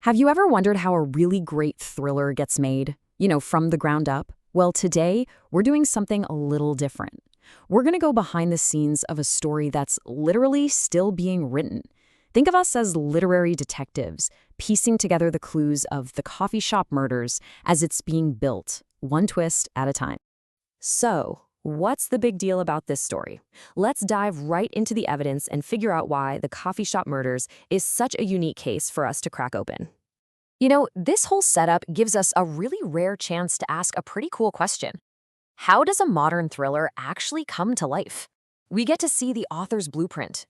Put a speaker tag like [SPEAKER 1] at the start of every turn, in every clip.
[SPEAKER 1] Have you ever wondered how a really great thriller gets made? From the ground up? Well, today, we're doing something a little different. We're going to go behind the scenes of a story that's literally still being written. Think of us as literary detectives, piecing together the clues of the coffee shop murders as it's being built, one twist at a time. So, what's the big deal about this story? Let's dive right into the evidence and figure out why the coffee shop murders is such a unique case for us to crack open. This whole setup gives us a really rare chance to ask a pretty cool question. How does a modern thriller actually come to life? We get to see the author's blueprint,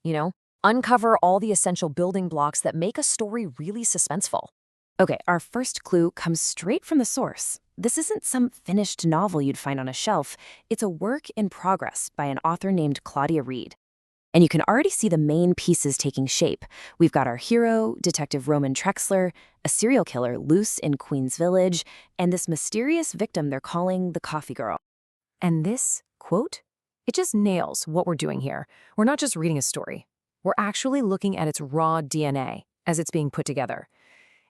[SPEAKER 1] uncover all the essential building blocks that make a story really suspenseful. Okay, our first clue comes straight from the source. This isn't some finished novel you'd find on a shelf. It's a work in progress by an author named Claudia Reid. And you can already see the main pieces taking shape. We've got our hero, Detective Roman Trexler, a serial killer loose in Queens Village, and this mysterious victim they're calling the Coffee Girl. And this, quote, it just nails what we're doing here. We're not just reading a story. We're actually looking at its raw DNA as it's being put together.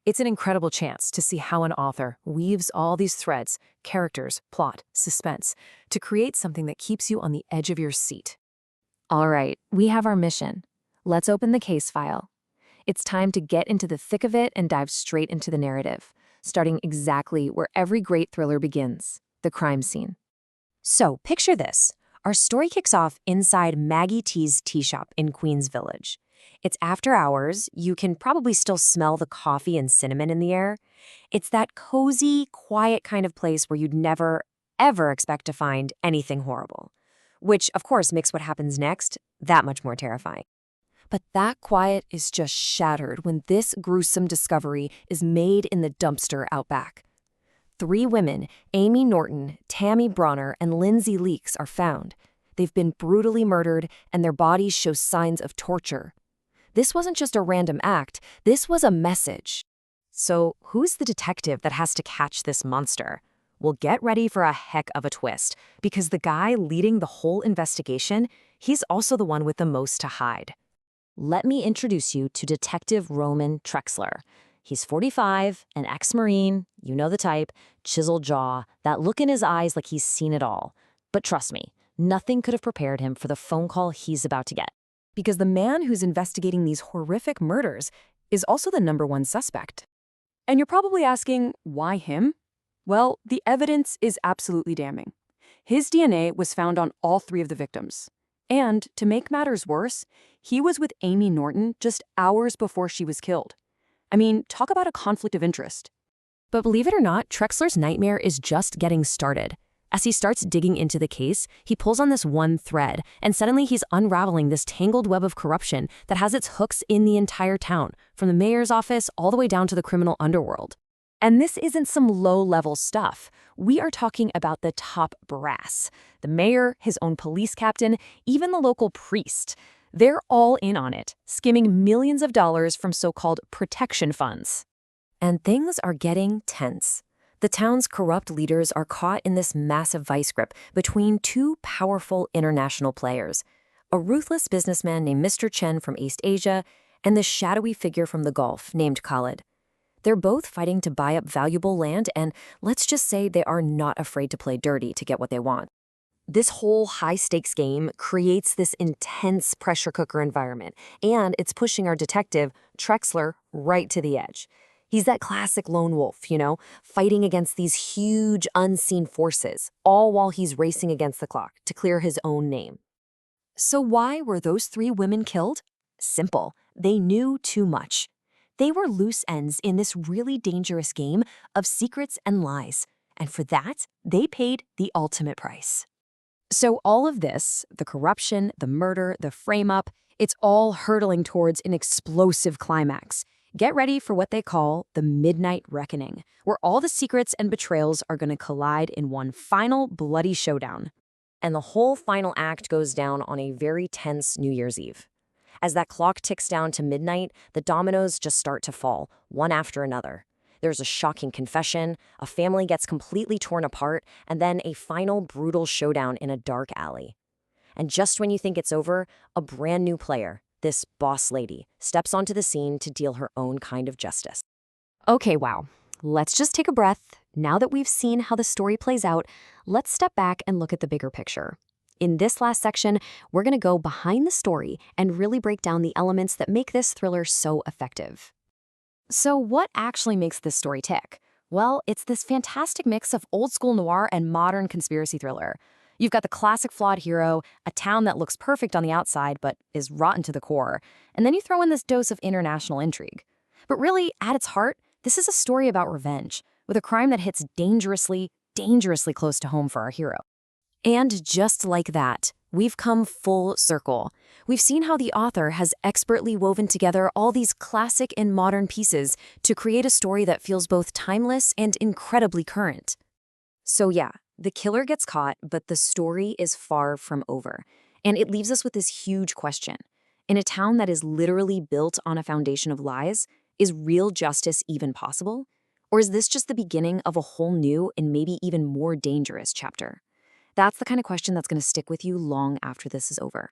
[SPEAKER 1] It's an incredible chance to see how an author weaves all these threads, characters, plot, suspense, to create something that keeps you on the edge of your seat. All right, we have our mission. Let's open the case file. It's time to get into the thick of it and dive straight into the narrative, starting exactly where every great thriller begins, the crime scene. So, picture this. Our story kicks off inside Maggie T's tea shop in Queens Village. It's after hours. You can probably still smell the coffee and cinnamon in the air. It's that cozy, quiet kind of place where you'd never, ever expect to find anything horrible. Which, of course, makes what happens next that much more terrifying. But that quiet is just shattered when this gruesome discovery is made in the dumpster out back. 3 women, Amy Norton, Tammy Bronner, and Lindsay Leaks, are found. They've been brutally murdered, and their bodies show signs of torture. This wasn't just a random act, this was a message. So, who's the detective that has to catch this monster? Well, get ready for a heck of a twist, because the guy leading the whole investigation, he's also the one with the most to hide. Let me introduce you to Detective Roman Trexler. He's 45, an ex-Marine, you know the type, chiseled jaw, that look in his eyes like he's seen it all. But trust me, nothing could have prepared him for the phone call he's about to get. Because the man who's investigating these horrific murders is also the #1 suspect.
[SPEAKER 2] And you're probably asking, why him? Well, the evidence is absolutely damning. His DNA was found on all 3 of the victims. And, to make matters worse, he was with Amy Norton just hours before she was killed. I mean, talk about a conflict of interest.
[SPEAKER 1] But believe it or not, Trexler's nightmare is just getting started. As he starts digging into the case, he pulls on this one thread, and suddenly he's unraveling this tangled web of corruption that has its hooks in the entire town, from the mayor's office all the way down to the criminal underworld. And this isn't some low-level stuff. We are talking about the top brass. The mayor, his own police captain, even the local priest. They're all in on it, skimming millions of dollars from so-called protection funds. And things are getting tense. The town's corrupt leaders are caught in this massive vice grip between 2 powerful international players, a ruthless businessman named Mr. Chen from East Asia and the shadowy figure from the Gulf named Khalid. They're both fighting to buy up valuable land, and let's just say they are not afraid to play dirty to get what they want. This whole high-stakes game creates this intense pressure cooker environment, and it's pushing our detective, Trexler, right to the edge. He's that classic lone wolf, fighting against these huge, unseen forces, all while he's racing against the clock to clear his own name. So why were those 3 women killed? Simple. They knew too much. They were loose ends in this really dangerous game of secrets and lies, and for that, they paid the ultimate price. So all of this, the corruption, the murder, the frame-up, it's all hurtling towards an explosive climax. Get ready for what they call the Midnight Reckoning, where all the secrets and betrayals are going to collide in one final bloody showdown. And the whole final act goes down on a very tense New Year's Eve. As that clock ticks down to midnight, the dominoes just start to fall, one after another. There's a shocking confession, a family gets completely torn apart, and then a final brutal showdown in a dark alley. And just when you think it's over, a brand new player, this boss lady, steps onto the scene to deal her own kind of justice. Okay, wow. Let's just take a breath. Now that we've seen how the story plays out, let's step back and look at the bigger picture. In this last section, we're going to go behind the story and really break down the elements that make this thriller so effective. So, what actually makes this story tick? Well, it's this fantastic mix of old school noir and modern conspiracy thriller. You've got the classic flawed hero, a town that looks perfect on the outside but is rotten to the core, and then you throw in this dose of international intrigue. But really, at its heart, this is a story about revenge, with a crime that hits dangerously, dangerously close to home for our hero. And just like that, we've come full circle. We've seen how the author has expertly woven together all these classic and modern pieces to create a story that feels both timeless and incredibly current. So yeah, the killer gets caught, but the story is far from over. And it leaves us with this huge question. In a town that is literally built on a foundation of lies, is real justice even possible? Or is this just the beginning of a whole new and maybe even more dangerous chapter? That's the kind of question that's going to stick with you long after this is over.